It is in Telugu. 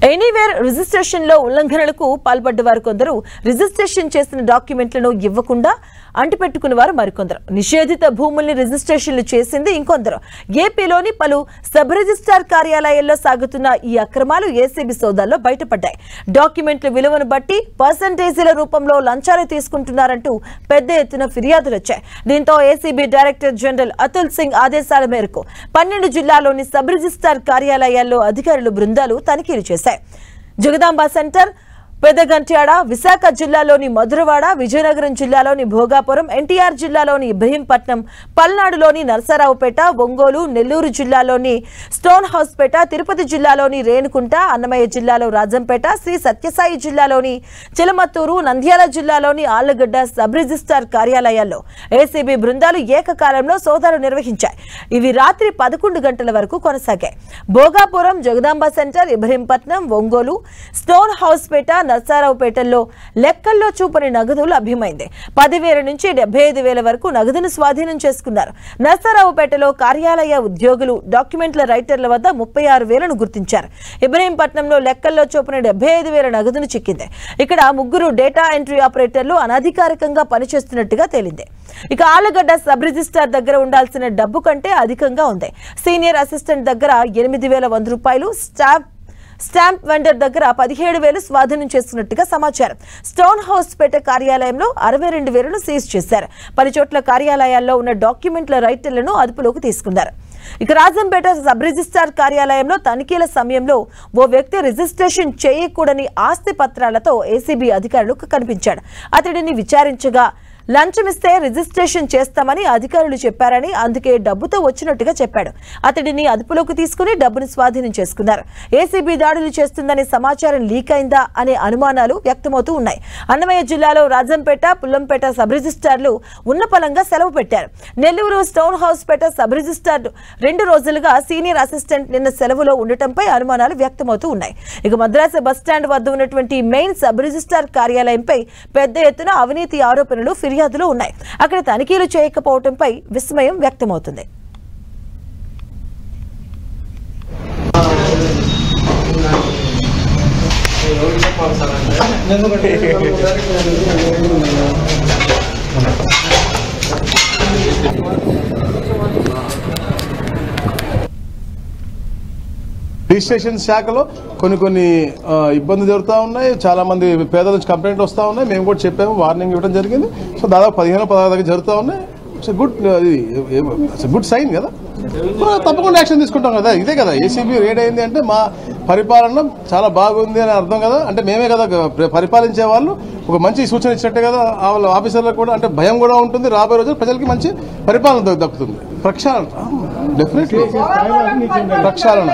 ఎనీవేర్ రిజిస్ట్రేషన్ లో ఉల్లంఘనలకు పాల్పడ్డవారు కొందరు రిజిస్ట్రేషన్ చేసిన డాక్యుమెంట్లను ఇవ్వకుండా అంటిపెట్టుకున్నవారు మరికొందరు నిషేధిత భూముల్ని రిజిస్ట్రేషన్లు చేసింది ఇంకొందరు ఏపీలోని పలు సబ్ రిజిస్ట్రార్ కార్యాలయాల్లో సాగుతున్న ఈ అక్రమాలు ఏసీబీ సోదాల్లో బయటపడ్డాయి డాక్యుమెంట్ల విలువను బట్టి పర్సంటేజీల రూపంలో లంచాలు తీసుకుంటున్నారంటూ పెద్ద ఎత్తున ఫిర్యాదులు వచ్చాయి దీంతో ACB director general Atul Singh ఆదేశాల మేరకు 12 జిల్లాల్లోని సబ్ రిజిస్ట్రార్ కార్యాలయాల్లో అధికారులు బృందాలు తనిఖీలు చేశాయి జగదాంబ సెంటర్ పెదగంట్యాడ విశాఖ జిల్లాలోని మధురవాడ విజయనగరం జిల్లాలోని భోగాపురం ఎన్టీఆర్ జిల్లాలోని ఇబ్రహీంపట్నం పల్నాడులోని నరసరావుపేట ఒంగోలు నెల్లూరు జిల్లాలోని స్టోన్ హౌస్పేట తిరుపతి జిల్లాలోని రేణుకుంట అన్నమయ్య జిల్లాలో రాజంపేట శ్రీ సత్యసాయి జిల్లాలోని చిలమత్తూరు నంద్యాల జిల్లాలోని ఆళ్లగడ్డ సబ్ రిజిస్ట్రార్ కార్యాలయాల్లో ఏసీబీ బృందాలు ఏకకాలంలో సోదాలు నిర్వహించాయి ఇవి రాత్రి 11 గంటల వరకు కొనసాగాయి భోగాపురం జగదాంబ సెంటర్ ఇబ్రహీంపట్నం ఒంగోలు స్టోన్ హౌస్పేట నర్సారావుపేటల్లో లెక్కల్లో చూపని నగదు లభ్యమైంది 10,000 నుంచి 75,000 వరకు నగదును స్వాధీనం చేసుకున్నారు నర్సారావుపేటలో కార్యాలయ ఉద్యోగులు డాక్యుమెంట్ల రైటర్ల వద్ద 36,000ను గుర్తించారు ఇబ్రహీంపట్నంలో లెక్కల్లో చూపని 75,000 నగదును చిక్కింది ఇక్కడ 3 డేటా ఎంట్రీ ఆపరేటర్లు అనధికారికంగా పనిచేస్తున్నట్టుగా తేలింది ఇక ఆళ్లగడ్డ సబ్ రిజిస్ట్రార్ దగ్గర ఉండాల్సిన డబ్బు కంటే అధికంగా ఉంది సీనియర్ అసిస్టెంట్ దగ్గర 8,100 రూపాయలు స్టాంప్ వెండర్ దగ్గర 17,000 స్వాధీనం చేసుకున్నట్టుగా సమాచారం స్టోన్ హౌస్ పేట కార్యాలయంలో 62,000ను సీజ్ చేశారు 10 చోట్ల కార్యాలయాల్లో ఉన్న డాక్యుమెంట్ల రైటర్లను అదుపులోకి తీసుకున్నారు ఇక రాజంపేట సబ్ రిజిస్ట్రార్ కార్యాలయంలో తనిఖీల సమయంలో ఓ వ్యక్తి రిజిస్ట్రేషన్ చేయకూడని ఆస్తి పత్రాలతో ఏసీబీ అధికారులకు కనిపించాడు అతడిని విచారించగా లంచమిస్తే రిజిస్ట్రేషన్ చేస్తామని అధికారులు చెప్పారని అందుకే డబ్బుతో వచ్చినట్టుగా చెప్పాడు అతడిని అదుపులోకి తీసుకుని డబ్బును స్వాధీనం చేసుకున్నారు ఏసీబీ దాడులు చేస్తుందనే సమాచారం లీక్ అయిందా అనే అనుమానాలు వ్యక్తమవుతూ ఉన్నాయి అన్నమయ్య జిల్లాలో రాజంపేట పుల్లంపేట సబ్ రిజిస్ట్రార్లు ఉన్నపలంగా సెలవు పెట్టారు నెల్లూరు స్టోన్ హౌస్ పేట సబ్ రిజిస్ట్రార్ 2 రోజులుగా సీనియర్ అసిస్టెంట్ నిన్న సెలవులో ఉండటంపై అనుమానాలు వ్యక్తమవుతూ ఉన్నాయి ఇక మద్రాసు బస్టాండ్ వద్ద ఉన్నటువంటి మెయిన్ సబ్ రిజిస్ట్రార్ కార్యాలయంపై పెద్ద ఎత్తున అవినీతి ఆరోపణలు ఫిర్యాదులు ఉన్నాయి అక్కడ తనిఖీలు చేయకపోవడంపై విస్మయం వ్యక్తమవుతుంది రిజిస్ట్రేషన్ శాఖలో కొన్ని ఇబ్బందులు జరుగుతూ ఉన్నాయి చాలా మంది పేదల నుంచి కంప్లైంట్లు వస్తూ ఉన్నాయి మేము కూడా చెప్పాము వార్నింగ్ ఇవ్వడం జరిగింది సో దాదాపు 15-16 దాకా జరుగుతూ ఉన్నాయి గుడ్ సైన్ కదా తప్పకుండా యాక్షన్ తీసుకుంటాం కదా ఇదే కదా ఏసీబీ రేడ్ అయింది అంటే మా పరిపాలన చాలా బాగుంది అని అర్థం కదా అంటే మేమే కదా పరిపాలించే వాళ్ళు ఒక మంచి సూచన ఇచ్చినట్టే కదా వాళ్ళ ఆఫీసర్లకు కూడా అంటే భయం కూడా ఉంటుంది రాబోయే రోజులు ప్రజలకి మంచి పరిపాలన దక్కుతుంది ప్రక్షాళన డెఫినెట్లీ ప్రక్షాళన